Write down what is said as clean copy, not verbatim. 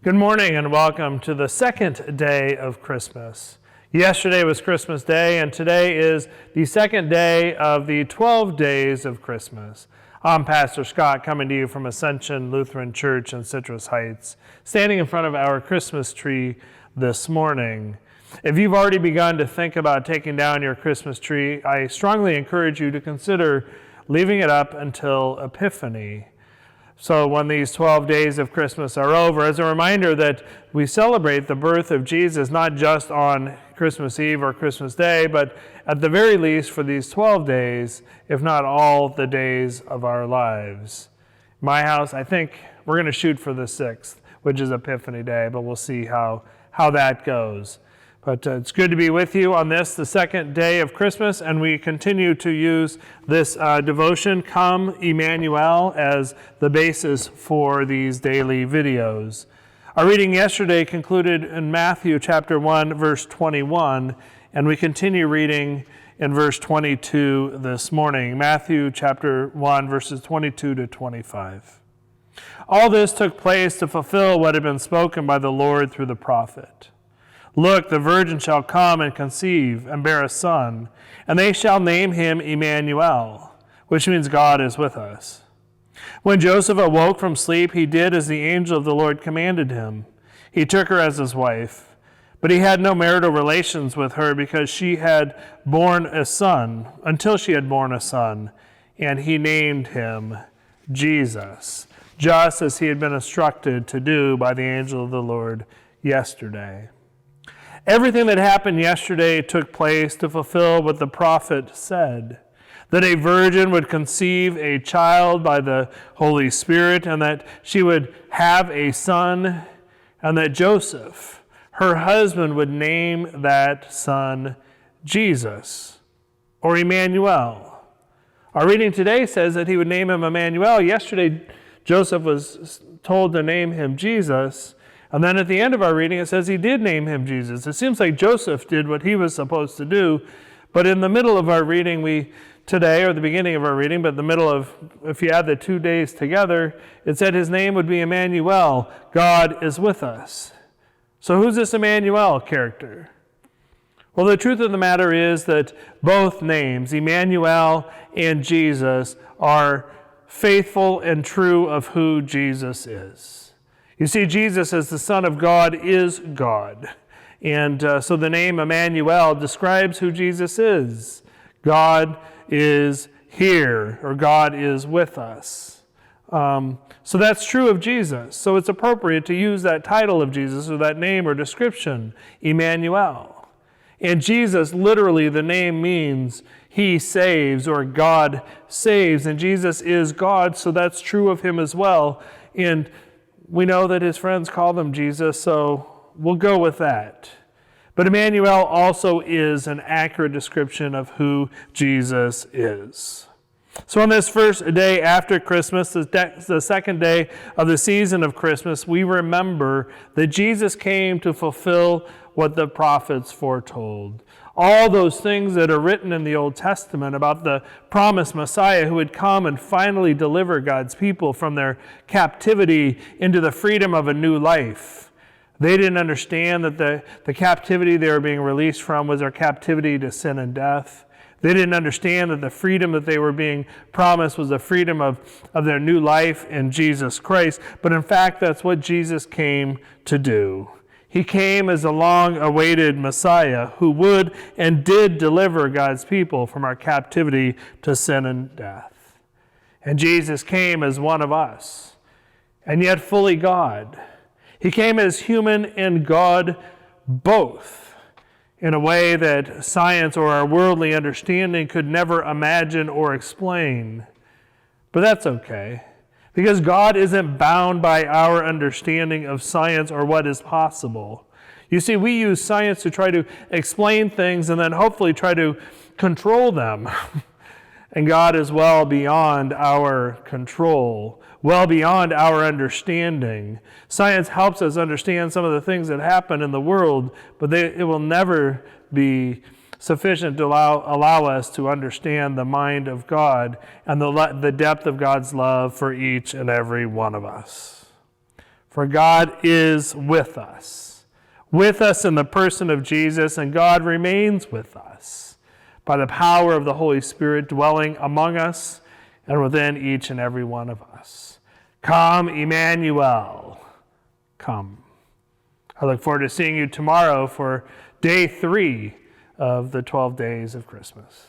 Good morning and welcome to the second day of Christmas. Yesterday was Christmas Day and today is the second day of the 12 days of Christmas. I'm Pastor Scott coming to you from Ascension Lutheran Church in Citrus Heights, standing in front of our Christmas tree this morning. If you've already begun to think about taking down your Christmas tree, I strongly encourage you to consider leaving it up until Epiphany. So when these 12 days of Christmas are over, as a reminder that we celebrate the birth of Jesus not just on Christmas Eve or Christmas Day, but at the very least for these 12 days, if not all the days of our lives. My house, I think we're going to shoot for the 6th, which is Epiphany Day, but we'll see how that goes. But it's good to be with you on this, the second day of Christmas, and we continue to use this devotion, Come Emmanuel, as the basis for these daily videos. Our reading yesterday concluded in Matthew chapter 1, verse 21, and we continue reading in verse 22 this morning. Matthew chapter 1, verses 22 to 25. All this took place to fulfill what had been spoken by the Lord through the prophet. Look, the virgin shall come and conceive and bear a son, and they shall name him Emmanuel, which means God is with us. When Joseph awoke from sleep, he did as the angel of the Lord commanded him. He took her as his wife, but he had no marital relations with her because she had borne a son, until she had borne a son, and he named him Jesus, just as he had been instructed to do by the angel of the Lord yesterday. Everything that happened yesterday took place to fulfill what the prophet said, that a virgin would conceive a child by the Holy Spirit, and that she would have a son, and that Joseph, her husband, would name that son Jesus, or Emmanuel. Our reading today says that he would name him Emmanuel. Yesterday, Joseph was told to name him Jesus. And then at the end of our reading, it says he did name him Jesus. It seems like Joseph did what he was supposed to do. But in the middle of our reading today, or the beginning of our reading, but the middle of, if you add the 2 days together, it said his name would be Emmanuel. God is with us. So who's this Emmanuel character? Well, the truth of the matter is that both names, Emmanuel and Jesus, are faithful and true of who Jesus is. You see, Jesus as the Son of God is God. And so the name Emmanuel describes who Jesus is. God is here, or God is with us. So that's true of Jesus. So it's appropriate to use that title of Jesus, or that name or description, Emmanuel. And Jesus, literally, the name means he saves, or God saves. And Jesus is God, so that's true of him as well. And we know that his friends call him Jesus, so we'll go with that. But Emmanuel also is an accurate description of who Jesus is. So on this first day after Christmas, the second day of the season of Christmas, we remember that Jesus came to fulfill what the prophets foretold. All those things that are written in the Old Testament about the promised Messiah who would come and finally deliver God's people from their captivity into the freedom of a new life. They didn't understand that the captivity they were being released from was their captivity to sin and death. They didn't understand that the freedom that they were being promised was the freedom of their new life in Jesus Christ. But in fact, that's what Jesus came to do. He came as a long-awaited Messiah who would and did deliver God's people from our captivity to sin and death. And Jesus came as one of us, and yet fully God. He came as human and God both, in a way that science or our worldly understanding could never imagine or explain. But that's okay. Because God isn't bound by our understanding of science or what is possible. You see, we use science to try to explain things and then hopefully try to control them. And God is well beyond our control, well beyond our understanding. Science helps us understand some of the things that happen in the world, but it will never be sufficient to allow us to understand the mind of God and the depth of God's love for each and every one of us. For God is with us in the person of Jesus, and God remains with us by the power of the Holy Spirit dwelling among us and within each and every one of us. Come, Emmanuel, come. I look forward to seeing you tomorrow for day 3 of the 12 days of Christmas.